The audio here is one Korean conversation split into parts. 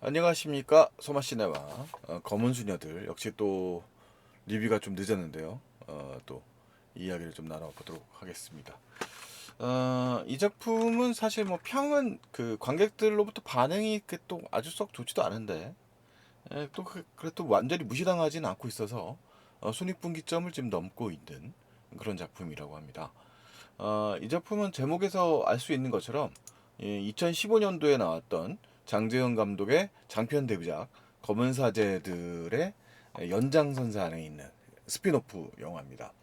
안녕하십니까, 소마시네와 검은 수녀들. 역시 또 리뷰가 좀 늦었는데요. 또 이야기를 좀 나눠보도록 하겠습니다. 이 작품은 사실 뭐 평은 그 관객들로부터 반응이 또 아주 썩 좋지도 않은데, 또 그래도 완전히 무시당하지는 않고 있어서 순위분기점을 지금 넘고 있는 그런 작품이라고 합니다. 이 작품은 제목에서 알 수 있는 것처럼 2015년도에 나왔던 장재현 감독의 장편 데뷔작 검은 사제들의 연장선상에 있는 스피노프 영화입니다.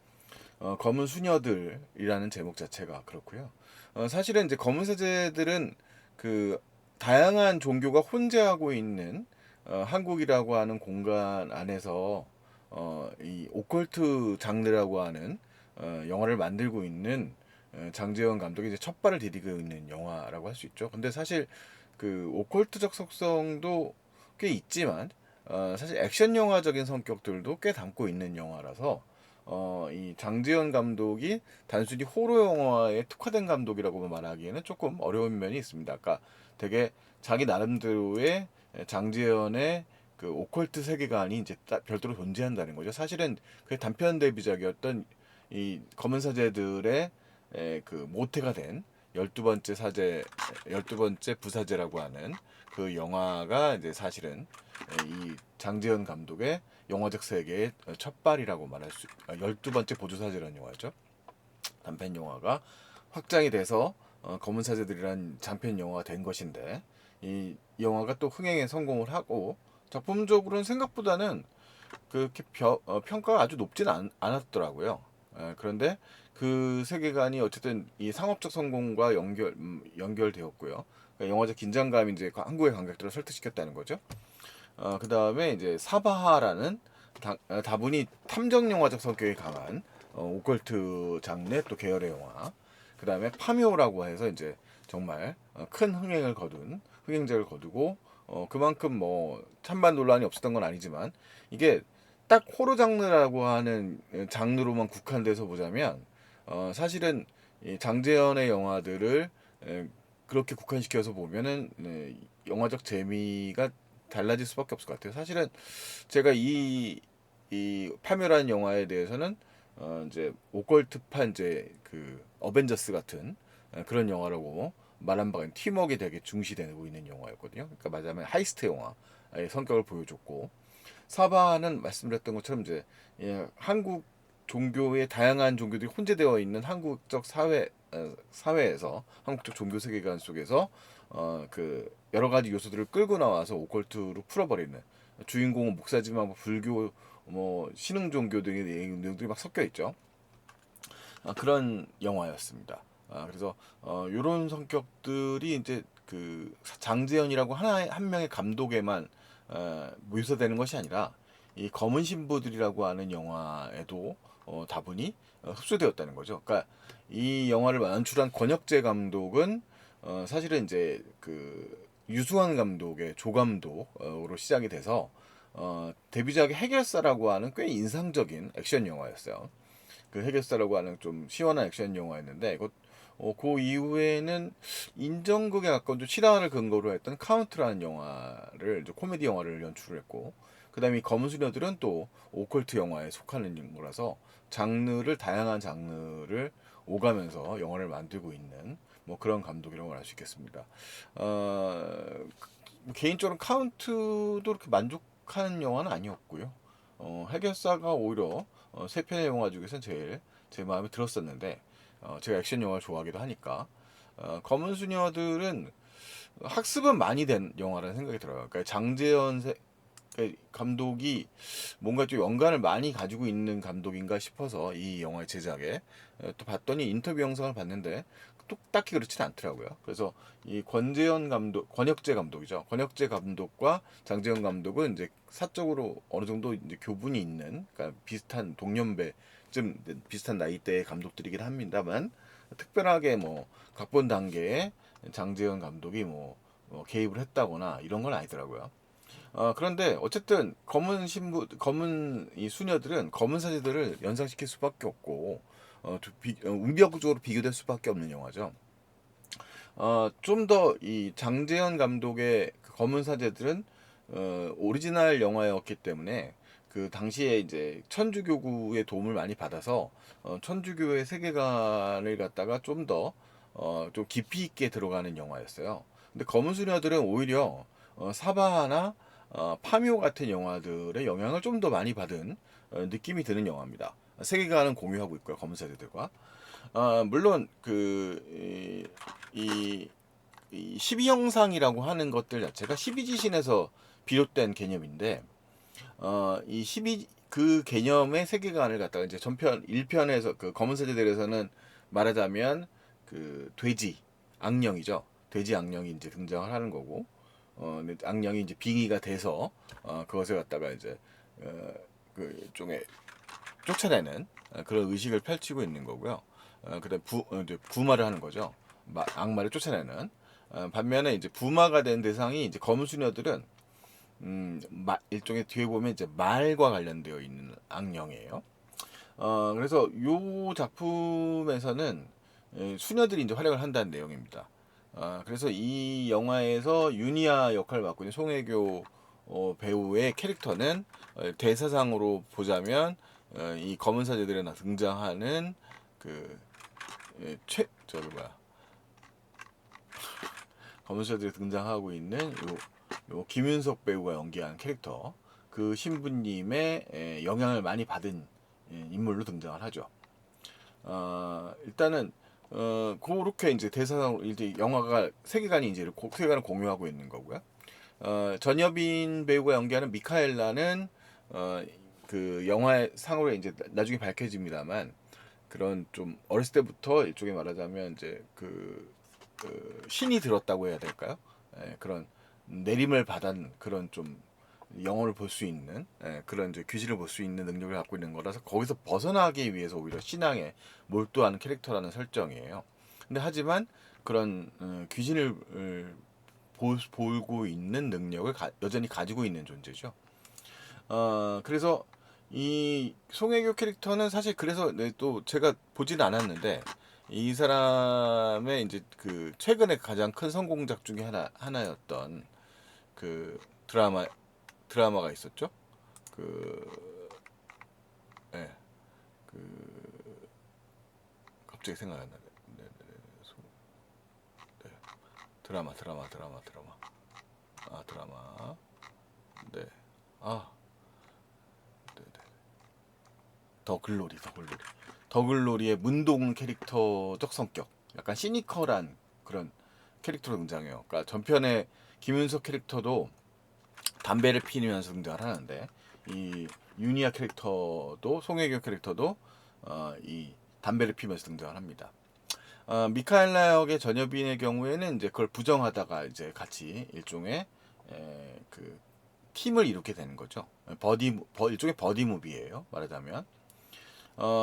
검은 수녀들이라는 제목 자체가 그렇고요. 사실은 이제 검은 사제들은 그 다양한 종교가 혼재하고 있는 한국이라고 하는 공간 안에서 이 오컬트 장르라고 하는 영화를 만들고 있는 장재현 감독이 이제 첫 발을 디디고 있는 영화라고 할 수 있죠. 근데 사실 그 오컬트적 속성도 꽤 있지만 사실 액션 영화적인 성격들도 꽤 담고 있는 영화라서 이 장재현 감독이 단순히 호러 영화에 특화된 감독이라고 말하기에는 조금 어려운 면이 있습니다. 그러니까 되게 자기 나름대로의 장재현의 그 오컬트 세계관이 이제 별도로 존재한다는 거죠. 사실은 그 단편 데뷔작이었던 이 검은 사제들의 그 모태가 된 12번째 사제, 12번째 부사제라고 하는 그 영화가 이제 사실은 이 장재현 감독의 영화적 세계의 첫 발이라고 말할 수, 12번째 보조사제라는 영화죠. 단편 영화가 확장이 돼서 검은 사제들이란 장편 영화가 된 것인데, 이 영화가 또 흥행에 성공을 하고 작품적으로는 생각보다는 그렇게 평가가 아주 높진 않았더라고요. 그런데 그 세계관이 어쨌든 이 상업적 성공과 연결되었고요. 그러니까 영화적 긴장감이 이제 한국의 관객들을 설득시켰다는 거죠. 그 다음에 이제 사바하라는 다분히 탐정 영화적 성격이 강한 오컬트 장르 또 계열의 영화. 그 다음에 파묘라고 해서 이제 정말 큰 흥행작을 거두고 그만큼 뭐 찬반 논란이 없었던 건 아니지만 이게 딱 호러 장르라고 하는 장르로만 국한돼서 보자면 사실은 이 장재현의 영화들을 그렇게 국한시켜서 보면은 영화적 재미가 달라질 수밖에 없을 것 같아요. 사실은 제가 이 파묘라는 영화에 대해서는 이제 오컬트판 이제 그 어벤져스 같은 그런 영화라고 말한 바가 팀워크가 되게 중시되고 있는 영화였거든요. 그러니까 말하자면 하이스트 영화의 성격을 보여줬고, 사바는 말씀드렸던 것처럼 이제 한국 종교의 다양한 종교들이 혼재되어 있는 한국적 사회에서 한국적 종교 세계관 속에서 그 여러 가지 요소들을 끌고 나와서 오컬트로 풀어버리는, 주인공은 목사지만 뭐 불교 뭐 신흥 종교들의 내용들이 막 섞여 있죠. 그런 영화였습니다. 그래서 이런 성격들이 이제 그 장재현이라고 한 명의 감독에만 묘사되는 것이 아니라 이 검은 신부들이라고 하는 영화에도 다분히 흡수되었다는 거죠. 그러니까 이 영화를 연출한 권혁재 감독은 사실은 이제 그 유수환 감독의 조감독으로 시작이 돼서 데뷔작의 해결사라고 하는 꽤 인상적인 액션 영화였어요. 그 해결사라고 하는 좀 시원한 액션 영화였는데, 그 이후에는 인정극에 가까운 좀 실화를 근거로 했던 카운트라는 영화를 코미디 영화를 연출을 했고, 그다음에 이 검은 수녀들은 또 오컬트 영화에 속하는 거라서 다양한 장르를 오가면서 영화를 만들고 있는 뭐 그런 감독이라고 말할 수 있겠습니다. 개인적으로 카운트도 그렇게 만족하는 영화는 아니었고요. 해결사가 오히려 세 편의 영화 중에서 제일 제 마음에 들었었는데, 제가 액션 영화를 좋아하기도 하니까 검은 수녀들은 학습은 많이 된 영화라는 생각이 들어요. 그러니까 감독이 뭔가 좀 연관을 많이 가지고 있는 감독인가 싶어서 이 영화의 제작에 또 봤더니 인터뷰 영상을 봤는데 또 딱히 그렇진 않더라고요. 그래서 이 권혁재 감독이죠. 권혁재 감독과 장재현 감독은 이제 사적으로 어느 정도 이제 교분이 있는, 그러니까 비슷한 동년배쯤 비슷한 나이대의 감독들이긴 합니다만, 특별하게 뭐 각본 단계에 장재현 감독이 뭐 개입을 했다거나 이런 건 아니더라고요. 그런데 어쨌든 검은 이 수녀들은 검은 사제들을 연상시킬 수밖에 없고, 운명적으로 비교될 수밖에 없는 영화죠. 좀 더 이 장재현 감독의 그 검은 사제들은 오리지널 영화였기 때문에 그 당시에 이제 천주교구의 도움을 많이 받아서 천주교의 세계관을 갖다가 좀 더 좀 깊이 있게 들어가는 영화였어요. 근데 검은 수녀들은 오히려 사바하나 파묘 같은 영화들의 영향을 좀 더 많이 받은 느낌이 드는 영화입니다. 세계관은 공유하고 있고요, 검은 사제들과. 물론 이 12형상이라고 하는 것들 자체가 12지신에서 비롯된 개념인데 이 12, 그 개념의 세계관을 갖다가 이제 전편 1편에서 그 검은 세대들에서는 말하자면 그 돼지 악령이죠. 돼지 악령이 이제 등장을 하는 거고 근데 악령이 이제 빙의가 돼서 그것을 갖다가 이제 그 일종의 쫓아내는 그런 의식을 펼치고 있는 거고요. 그다음 이제 부마를 하는 거죠. 악마를 쫓아내는. 반면에 이제 부마가 된 대상이 이제 검은 수녀들은 일종의 뒤에 보면 이제 말과 관련되어 있는 악령이에요. 그래서 요 작품에서는 수녀들이 이제 활약을 한다는 내용입니다. 그래서 이 영화에서 유니아 역할을 맡고 있는 송혜교 배우의 캐릭터는 대사상으로 보자면 이 검은 사제들에 등장하는 그 저기 뭐야 검은 사제들에 등장하고 있는 요 김윤석 배우가 연기한 캐릭터 그 신부님의 영향을 많이 받은 인물로 등장을 하죠. 일단은 그렇게 이제 대사상으로 이제 영화가 세계관이 이제 세계관을 공유하고 있는 거고요. 전여빈 배우가 연기하는 미카엘라는 그 영화의 상으로 이제 나중에 밝혀집니다만 그런 좀 어렸을 때부터 일종의 말하자면 이제 그 신이 들었다고 해야 될까요? 그런 내림을 받은 그런 좀 영혼을 볼 수 있는 그런 이제 귀신을 볼 수 있는 능력을 갖고 있는 거라서 거기서 벗어나기 위해서 오히려 신앙에 몰두하는 캐릭터라는 설정이에요. 근데 하지만 그런 귀신을 보고 있는 능력을 여전히 가지고 있는 존재죠. 그래서 이 송혜교 캐릭터는 사실 그래서 또 제가 보지는 않았는데 이 사람의 이제 그 최근에 가장 큰 성공작 중에 하나였던 그 드라마가 있었죠. 그, 예, 그 갑자기 생각이 안 나네. 네, 네, 네. 드라마. 드라마. 네. 아, 네, 네. 더글로리의 문동 캐릭터적 성격, 약간 시니컬한 그런 캐릭터로 등장해요. 그러니까 전편에 김윤석 캐릭터도 담배를 피우면서 등장을 하는데 이 유니아 캐릭터도 송혜교 캐릭터도 이 담배를 피우면서 등장을 합니다. 미카엘라 역의 전여빈의 경우에는 이제 그걸 부정하다가 이제 같이 일종의 그 팀을 이루게 되는 거죠. 일종의 버디 무비예요. 말하자면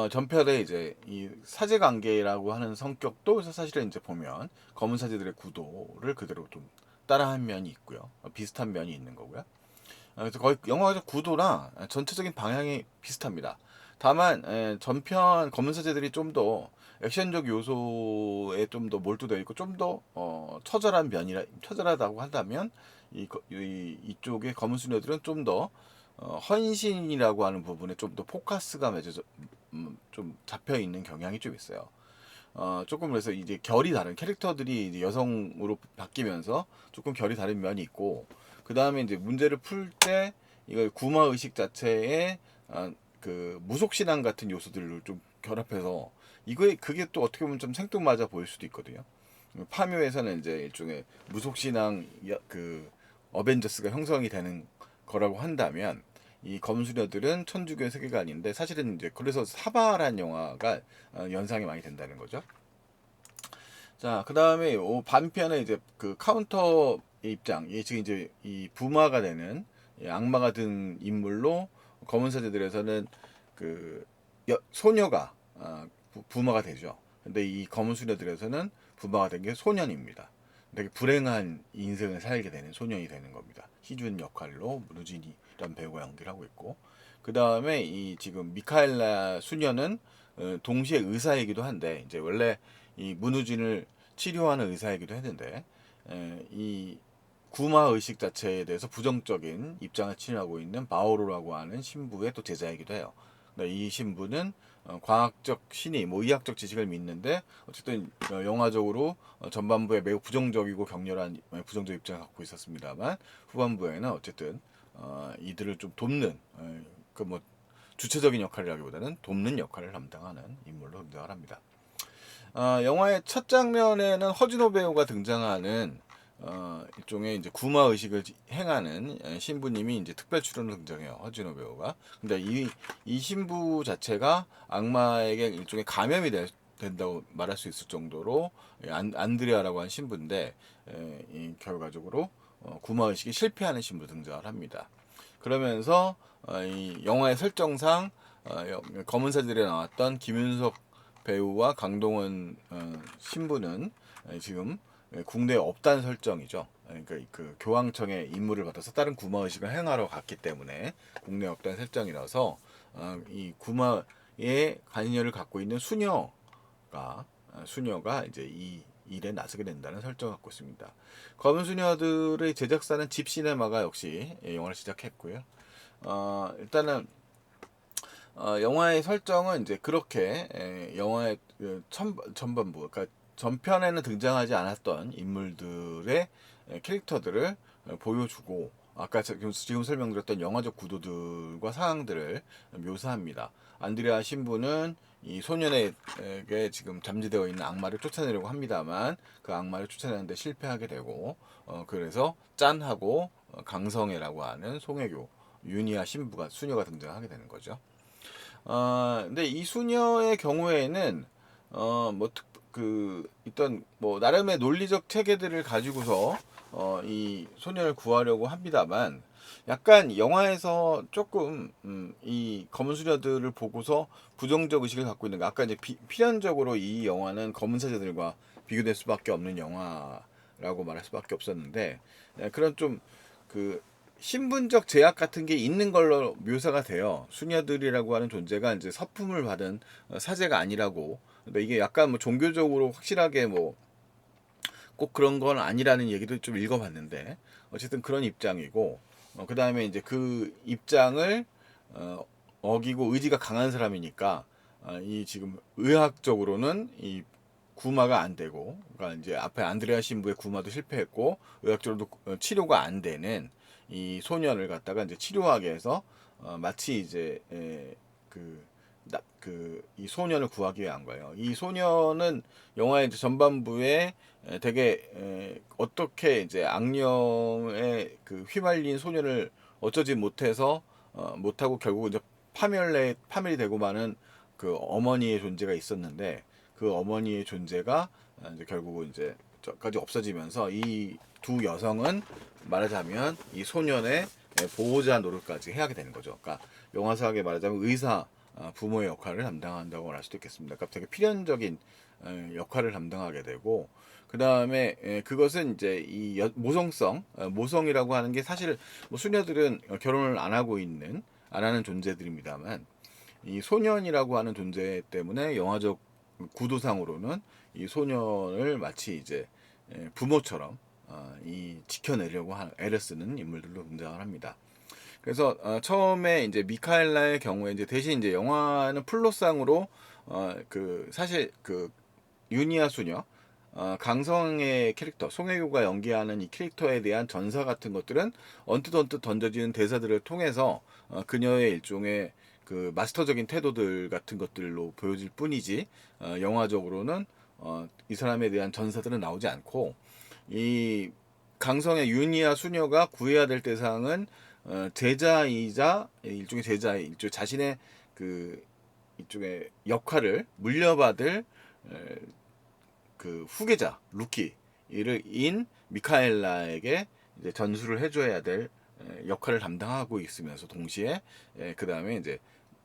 전편에 이제 이 사제 관계라고 하는 성격도 사실은 이제 보면 검은 사제들의 구도를 그대로 좀 따라한 면이 있고요. 비슷한 면이 있는 거고요. 그래서 거의 영화적 구도나 전체적인 방향이 비슷합니다. 다만 전편 검은 사제들이 좀 더 액션적 요소에 좀 더 몰두되어 있고 좀 더 처절하다고 한다면 이쪽의 검은 수녀들은 좀 더 헌신이라고 하는 부분에 좀 더 포커스가 맺어져 좀 잡혀 있는 경향이 좀 있어요. 조금 그래서 이제 결이 다른 캐릭터들이 이제 여성으로 바뀌면서 조금 결이 다른 면이 있고 그 다음에 이제 문제를 풀 때 이걸 구마 의식 자체에 그 무속 신앙 같은 요소들을 좀 결합해서 그게 또 어떻게 보면 좀 생뚱맞아 보일 수도 있거든요. 파묘에서는 이제 일종의 무속 신앙 그 어벤져스가 형성이 되는 거라고 한다면 이 검수녀들은 천주교의 세계관인데 사실은 이제 그래서 사바란 영화가 연상이 많이 된다는 거죠. 자, 그 다음에 반편에 이제 그 카운터 입장, 이 지금 이제 이 부마가 되는 악마가 든 인물로 검은 사제들에서는 그 소녀가 부마가 되죠. 근데 이 검은 수녀들에서는 부마가 된 게 소년입니다. 되게 불행한 인생을 살게 되는 소년이 되는 겁니다. 희준 역할로 문우진이란 배우가 연기를 하고 있고 그 다음에 이 지금 미카엘라 수녀는 동시에 의사이기도 한데 이제 원래 이 문우진을 치료하는 의사이기도 했는데 이 구마 의식 자체에 대해서 부정적인 입장을 취하고 있는 바오로라고 하는 신부의 또 제자이기도 해요. 이 신부는 과학적 신의, 뭐 의학적 지식을 믿는데 어쨌든 영화적으로 전반부에 매우 부정적이고 격렬한 부정적 입장을 갖고 있었습니다만 후반부에는 어쨌든 이들을 좀 돕는 그 뭐 주체적인 역할이라기보다는 돕는 역할을 담당하는 인물로 등장을 합니다. 영화의 첫 장면에는 허진호 배우가 등장하는 일종의 이제 구마 의식을 행하는 신부님이 이제 특별 출연으로 등장해요. 허진호 배우가. 근데 이 신부 자체가 악마에게 일종의 감염이 된다고 말할 수 있을 정도로 안드레아라고 하는 신부인데 이 결과적으로 구마 의식이 실패하는 신부로 등장을 합니다. 그러면서 이 영화의 설정상 검은사들에 나왔던 김윤석 배우와 강동원 신부는 지금 국내에 없다는 설정이죠. 그러니까 그 교황청의 임무를 받아서 다른 구마 의식을 행하러 갔기 때문에 국내에 없다는 설정이라서 이 구마의 관여를 갖고 있는 수녀가 이제 이 일에 나서게 된다는 설정을 갖고 있습니다. 검은 수녀들의 제작사는 집시네마가 역시 영화를 시작했고요. 일단은 영화의 설정은 이제 그렇게 영화의 전반부, 그러니까 전편에는 등장하지 않았던 인물들의 캐릭터들을 보여주고 아까 지금 설명드렸던 영화적 구도들과 상황들을 묘사합니다. 안드레아 신부는 이 소년에게 지금 잠재되어 있는 악마를 쫓아내려고 합니다만 그 악마를 쫓아내는데 실패하게 되고 그래서 짠하고 강성애라고 하는 송혜교 유니아 신부가 수녀가 등장하게 되는 거죠. 근데 이 수녀의 경우에는 일단 뭐 나름의 논리적 체계들을 가지고서 이 소녀를 구하려고 합니다만 약간 영화에서 조금 이 검은 수녀들을 보고서 부정적 의식을 갖고 있는 거 아까 이제 필연적으로 이 영화는 검은 사제들과 비교될 수밖에 없는 영화라고 말할 수밖에 없었는데 그런 좀그 신분적 제약 같은 게 있는 걸로 묘사가 돼요. 수녀들이라고 하는 존재가 이제 서품을 받은 사제가 아니라고. 근데 이게 약간 뭐 종교적으로 확실하게 뭐 꼭 그런 건 아니라는 얘기도 좀 읽어봤는데 어쨌든 그런 입장이고 그 다음에 이제 그 입장을 어기고 의지가 강한 사람이니까 이 지금 의학적으로는 이 구마가 안 되고 그러니까 이제 앞에 안드레아 신부의 구마도 실패했고 의학적으로도 치료가 안 되는 이 소년을 갖다가 이제 치료하기 위해서 마치 이제 이 소년을 구하기 위한 거예요. 이 소년은 영화의 이제 전반부에 되게 어떻게 이제 악령에 그 휘말린 소년을 어쩌지 못해서 못하고 결국 이제 파멸이 되고 마는 그 어머니의 존재가 있었는데 그 어머니의 존재가 이제 결국은 이제 저까지 없어지면서 이 두 여성은 말하자면 이 소년의 보호자 노릇까지 해야 되는 거죠. 그러니까 영화사하게 말하자면 의사 부모의 역할을 담당한다고 말할 수도 있겠습니다. 그러니까 되게 필연적인 역할을 담당하게 되고 그 다음에 그것은 이제 이 모성성 모성이라고 하는 게 사실 뭐 수녀들은 결혼을 안 하는 존재들입니다만 이 소년이라고 하는 존재 때문에 영화적 구도상으로는 이 소년을 마치 이제 부모처럼 이 지켜내려고 애를 쓰는 인물들로 등장을 합니다. 그래서 처음에 이제 미카엘라의 경우에 이제 대신 이제 영화는 플롯상으로 그 사실 그 유니아 수녀 강성의 캐릭터 송혜교가 연기하는 이 캐릭터에 대한 전사 같은 것들은 언뜻 던져지는 대사들을 통해서 그녀의 일종의 그 마스터적인 태도들 같은 것들로 보여질 뿐이지 영화적으로는 이 사람에 대한 전사들은 나오지 않고 이 강성의 유니아 수녀가 구해야 될 대상은 제자이자 일종의 자신의 그 이쪽의 역할을 물려받을 그 후계자 루키를 인 미카엘라에게 이제 전수를 해줘야 될 역할을 담당하고 있으면서 동시에 그 다음에 이제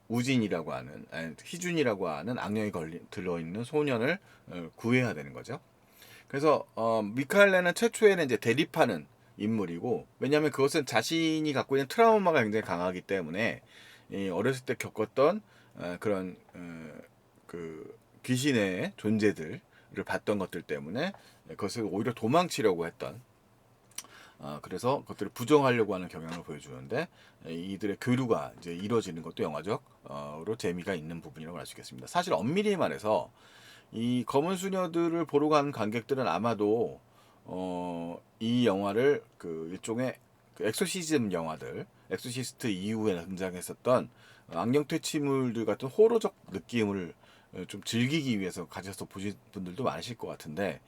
우진이라고 하는 희준이라고 하는 악령이 들어있는 소년을 구해야 되는 거죠. 그래서 미카엘라는 최초에는 이제 대립하는 인물이고 왜냐하면 그것은 자신이 갖고 있는 트라우마가 굉장히 강하기 때문에 어렸을 때 겪었던 그런 그 귀신의 존재들을 봤던 것들 때문에 그것을 오히려 도망치려고 했던 그래서 그것들을 부정하려고 하는 경향을 보여주는데 이들의 교류가 이제 이루어지는 것도 영화적으로 재미가 있는 부분이라고 할 수 있겠습니다. 사실 엄밀히 말해서 이 검은 수녀들을 보러 간 관객들은 아마도 이 영화를 그 일종의 그 엑소시즘 영화들, 엑소시스트 이후에 등장했었던 악령 퇴치물들 같은 호러적 느낌을 좀 즐기기 위해서 가셔서 보신 분들도 많으실 것 같은데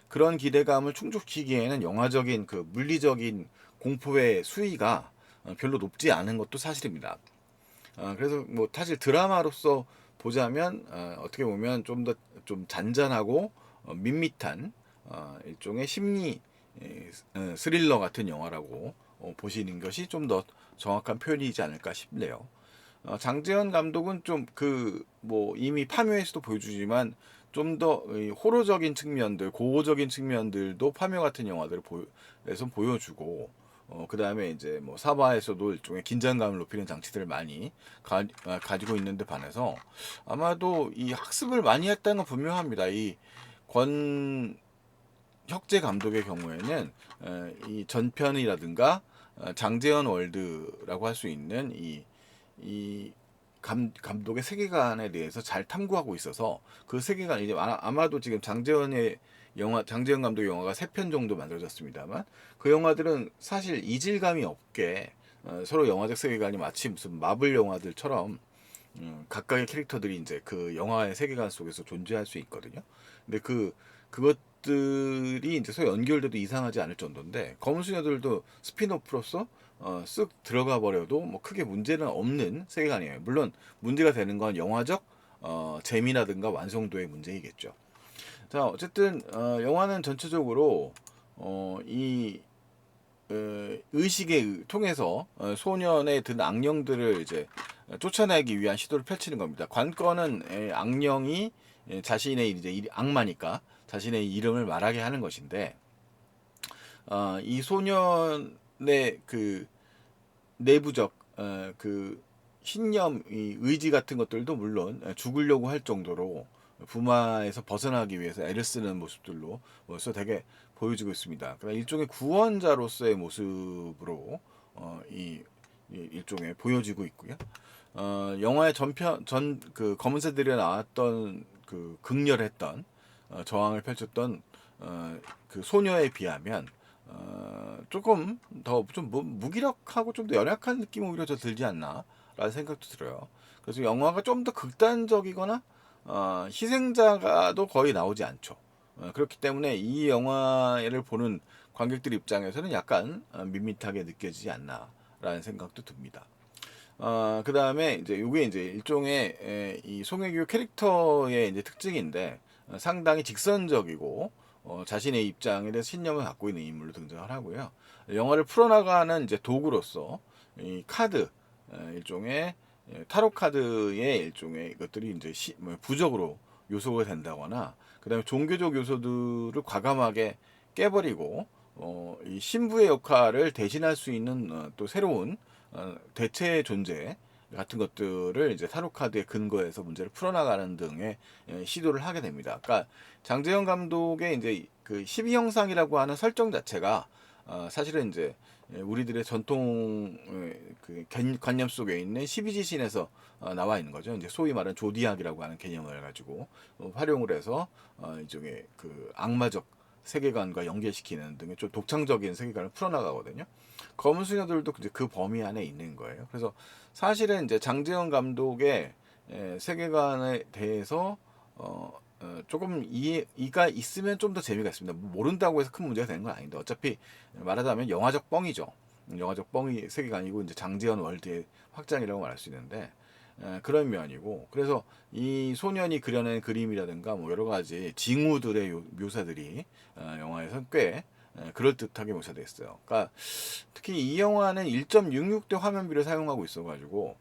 그런 기대감을 충족시키기에는 영화적인 그 물리적인 공포의 수위가 별로 높지 않은 것도 사실입니다. 그래서 뭐 사실 드라마로서 보자면 어떻게 보면 좀 더 좀 잔잔하고 밋밋한 일종의 심리 스릴러 같은 영화라고 보시는 것이 좀 더 정확한 표현이지 않을까 싶네요. 장재현 감독은 좀 그 뭐 이미 파묘에서도 보여주지만 좀 더 호러적인 측면들, 고어적인 측면들도 파묘 같은 영화들을 에서 보여주고 그 다음에 이제 뭐 사바에서도 일종의 긴장감을 높이는 장치들을 많이 가지고 있는데 반해서 아마도 이 학습을 많이 했다는 건 분명합니다. 이 권 혁재 감독의 경우에는 이 전편이라든가 장재현 월드라고 할 수 있는 이 감독의 세계관에 대해서 잘 탐구하고 있어서 그 세계관 이제 아마도 지금 장재현 감독의 영화가 3편 정도 만들어졌습니다만 그 영화들은 사실 이질감이 없게 서로 영화적 세계관이 마치 무슨 마블 영화들처럼 각각의 캐릭터들이 이제 그 영화의 세계관 속에서 존재할 수 있거든요. 근데 그것들이 이제 서로 연결돼도 이상하지 않을 정도인데 검은 수녀들도 스피노프로서 쓱 들어가 버려도 뭐 크게 문제는 없는 세계관이에요. 물론 문제가 되는 건 영화적 재미라든가 완성도의 문제이겠죠. 자, 어쨌든 영화는 전체적으로 이 의식에 통해서 소년에 든 악령들을 이제 쫓아내기 위한 시도를 펼치는 겁니다. 관건은 악령이 자신의 이제 악마니까 자신의 이름을 말하게 하는 것인데 이 소년의 그 내부적 그 신념, 이 의지 같은 것들도 물론 죽으려고 할 정도로 부마에서 벗어나기 위해서 애를 쓰는 모습들로 벌써 되게 보여지고 있습니다. 그러니까 일종의 구원자로서의 모습으로 일종의 보여지고 있고요. 영화의 전 그 검은새들이 나왔던 그 극렬했던 저항을 펼쳤던 그 소녀에 비하면 조금 더 좀 무기력하고 좀 더 연약한 느낌이 오히려 더 들지 않나라는 생각도 들어요. 그래서 영화가 좀 더 극단적이거나 희생자가도 거의 나오지 않죠. 그렇기 때문에 이 영화를 보는 관객들 입장에서는 약간 밋밋하게 느껴지지 않나라는 생각도 듭니다. 그 다음에 이제 이게 이제 일종의 이 송혜교 캐릭터의 이제 특징인데 상당히 직선적이고 자신의 입장에 대해서 신념을 갖고 있는 인물로 등장을 하고요. 영화를 풀어나가는 이제 도구로서 이 카드 일종의 타로 카드의 일종의 것들이 이제 뭐 부적으로 요소가 된다거나 그다음에 종교적 요소들을 과감하게 깨버리고 이 신부의 역할을 대신할 수 있는 또 새로운 대체 존재 같은 것들을 이제 타로 카드의 근거에서 문제를 풀어나가는 등의 시도를 하게 됩니다. 그러니까 장재현 감독의 이제 그 12형상이라고 하는 설정 자체가 사실은 이제 우리들의 전통 그 관념 속에 있는 12지신에서 나와 있는 거죠. 이제 소위 말하는 조디악이라고 하는 개념을 가지고 활용을 해서 이쪽에 그 악마적 세계관과 연결시키는 등의 좀 독창적인 세계관을 풀어나가거든요. 검은 수녀들도 이제 그 범위 안에 있는 거예요. 그래서 사실은 이제 장재현 감독의 세계관에 대해서 조금 이해가 있으면 좀 더 재미가 있습니다. 모른다고 해서 큰 문제가 되는 건 아닌데 어차피 말하자면 영화적 뻥이죠. 영화적 뻥이 세계관이고 이제 장재현 월드의 확장이라고 말할 수 있는데 그런 면이고 그래서 이 소년이 그려낸 그림이라든가 뭐 여러 가지 징후들의 묘사들이 영화에서 꽤 그럴듯하게 묘사되어 있어요. 그러니까 특히 이 영화는 1.66대 화면비를 사용하고 있어가지고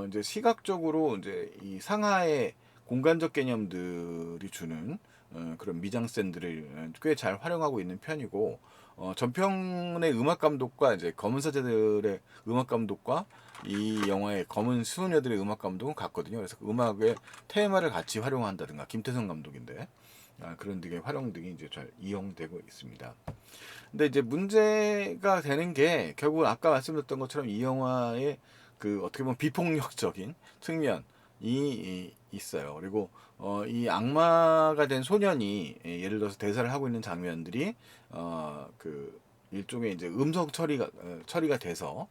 이제 시각적으로 이제 이 상하의 공간적 개념들이 주는 그런 미장센들을 꽤 잘 활용하고 있는 편이고 전편의 음악 감독과 이제 검은 사제들의 음악 감독과 이 영화의 검은 수녀들의 음악 감독은 같거든요. 그래서 그 음악의 테마를 같이 활용한다든가 김태성 감독인데 그런 등의 활용 등이 이제 잘 이용되고 있습니다. 근데 이제 문제가 되는 게 결국 아까 말씀드렸던 것처럼 이 영화의 그 어떻게 보면 비폭력적인 측면이 있어요. 그리고 이 악마가 된 소년이 예를 들어서 대사를 하고 있는 장면들이 그 일종의 이제 음성 처리가 돼서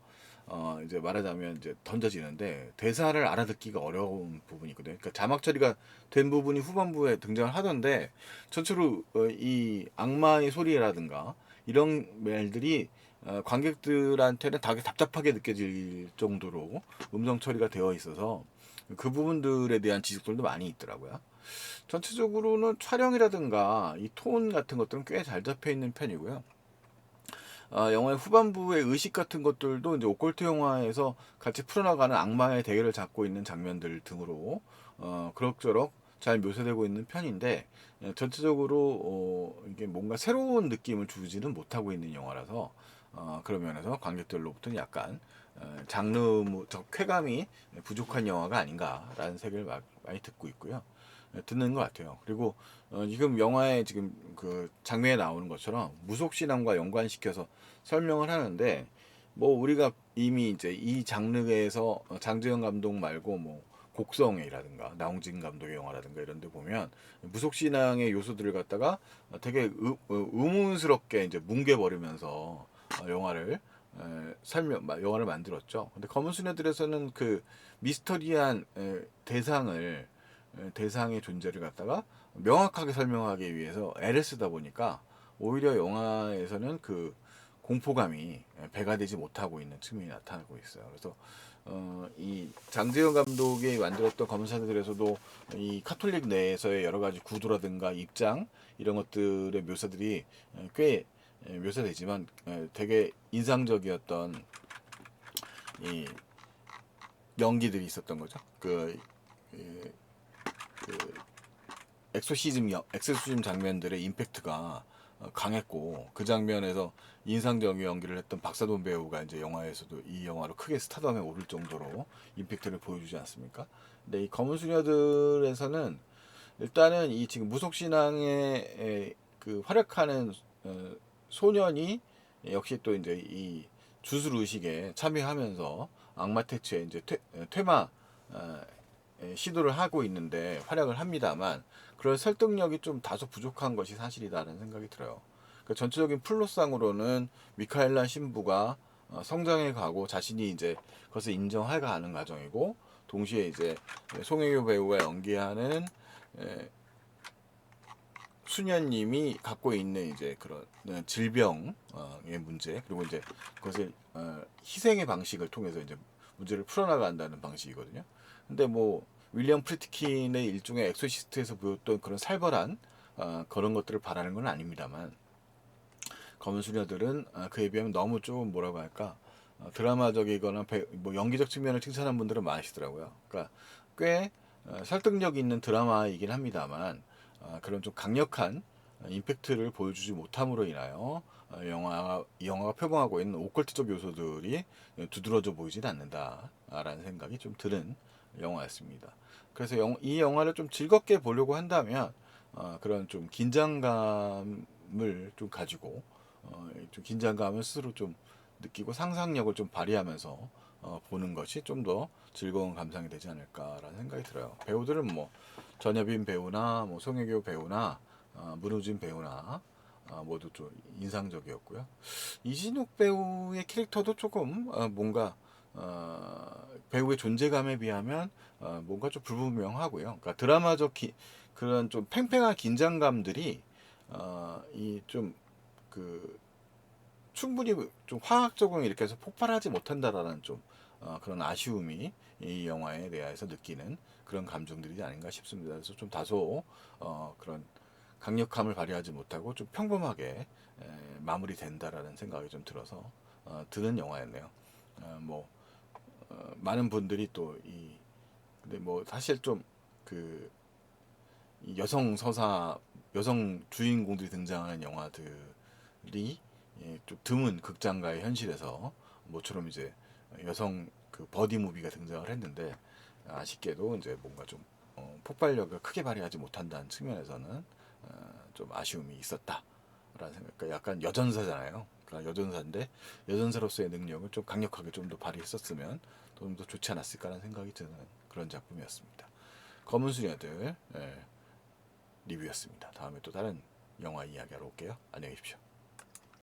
이제 말하자면 이제 던져지는데 대사를 알아듣기가 어려운 부분이 있거든요. 그러니까 자막 처리가 된 부분이 후반부에 등장을 하던데 전체로 이 악마의 소리라든가 이런 말들이 관객들한테는 되게 답답하게 느껴질 정도로 음성 처리가 되어 있어서 그 부분들에 대한 지적들도 많이 있더라고요. 전체적으로는 촬영이라든가 이 톤 같은 것들은 꽤 잘 잡혀 있는 편이고요. 영화의 후반부의 의식 같은 것들도 이제 오컬트 영화에서 같이 풀어나가는 악마의 대결을 잡고 있는 장면들 등으로 그럭저럭 잘 묘사되고 있는 편인데 전체적으로 이게 뭔가 새로운 느낌을 주지는 못하고 있는 영화라서 그런 면에서 관객들로부터는 약간 장르적 쾌감이 부족한 영화가 아닌가라는 생각을 많이 듣고 있고요. 듣는 것 같아요. 그리고 지금 영화에 지금 그 장면에 나오는 것처럼 무속신앙과 연관시켜서 설명을 하는데 뭐 우리가 이미 이제 이 장르에서 장재현 감독 말고 뭐 곡성애라든가 나홍진 감독의 영화라든가 이런 데 보면 무속신앙의 요소들을 갖다가 되게 의문스럽게 이제 뭉개버리면서 영화를 영화를 만들었죠. 근데 검은 수녀들에서는 그 미스터리한 대상의 존재를 갖다가 명확하게 설명하기 위해서 애를 쓰다 보니까 오히려 영화에서는 그 공포감이 배가 되지 못하고 있는 측면이 나타나고 있어요. 그래서 이 장재현 감독이 만들었던 검은사들에서도 이 카톨릭 내에서의 여러 가지 구도라든가 입장 이런 것들의 묘사들이 꽤 묘사되지만 되게 인상적이었던 이 연기들이 있었던 거죠. 그 엑소시즘 장면들의 임팩트가 강했고 그 장면에서 인상적인 연기를 했던 박사돈 배우가 이제 영화에서도 이 영화로 크게 스타덤에 오를 정도로 임팩트를 보여주지 않습니까? 근데 이 검은 수녀들에서는 일단은 이 지금 무속신앙의 그 활약하는 소년이 역시 또 이제 이 주술 의식에 참여하면서 악마 퇴치에 이제 퇴마 시도를 하고 있는데 활약을 합니다만 그런 설득력이 좀 다소 부족한 것이 사실이다라는 생각이 들어요. 그 전체적인 플롯상으로는 미카엘라 신부가 성장해 가고 자신이 이제 그것을 인정해가는 과정이고 동시에 이제 송혜교 배우가 연기하는 수녀님이 갖고 있는 이제 그런 질병의 문제 그리고 이제 그것을 희생의 방식을 통해서 이제 문제를 풀어나간다는 방식이거든요. 근데 뭐 윌리엄 프리트킨의 일종의 엑소시스트에서 보였던 그런 살벌한 그런 것들을 바라는 건 아닙니다만 검은 수녀들은 그에 비하면 너무 좀 뭐라고 할까 드라마적이거나 뭐 연기적 측면을 칭찬한 분들은 많으시더라고요. 그러니까 꽤 설득력 있는 드라마이긴 합니다만 그런 좀 강력한 임팩트를 보여주지 못함으로 인하여 이 영화가 표방하고 있는 오컬트적 요소들이 두드러져 보이진 않는다라는 생각이 좀 드는 영화였습니다. 그래서 이 영화를 좀 즐겁게 보려고 한다면 그런 좀 긴장감을 좀 가지고 좀 긴장감을 스스로 좀 느끼고 상상력을 좀 발휘하면서 보는 것이 좀 더 즐거운 감상이 되지 않을까라는 생각이 들어요. 배우들은 뭐 전여빈 배우나 뭐 송혜교 배우나 문우진 배우나 모두 좀 인상적이었고요. 이진욱 배우의 캐릭터도 조금 뭔가 배우의 존재감에 비하면 뭔가 좀 불분명하고요. 그러니까 그런 좀 팽팽한 긴장감들이 이좀그 충분히 좀 화학적으로 이렇게 해서 폭발하지 못한다라는 좀 그런 아쉬움이 이 영화에 대해서 느끼는 그런 감정들이 아닌가 싶습니다. 그래서 좀 다소 그런 강력함을 발휘하지 못하고 좀 평범하게 마무리된다라는 생각이 좀 들어서 드는 영화였네요. 뭐 많은 분들이 또 근데 뭐 사실 좀그 여성 주인공들이 등장하는 영화들이 좀 드문 극장가의 현실에서 모처럼 이제 여성 그 버디 무비가 등장을 했는데 아쉽게도 이제 뭔가 좀 폭발력을 크게 발휘하지 못한다는 측면에서는 좀 아쉬움이 있었다라는 생각. 그러니까 약간 여전사잖아요. 그러니까 여전사인데 여전사로서의 능력을 좀 강력하게 좀 더 발휘했었으면 좀 더 좋지 않았을까라는 생각이 드는 그런 작품이었습니다. 검은 수녀들 리뷰였습니다. 다음에 또 다른 영화 이야기하러 올게요. 안녕히 계십시오.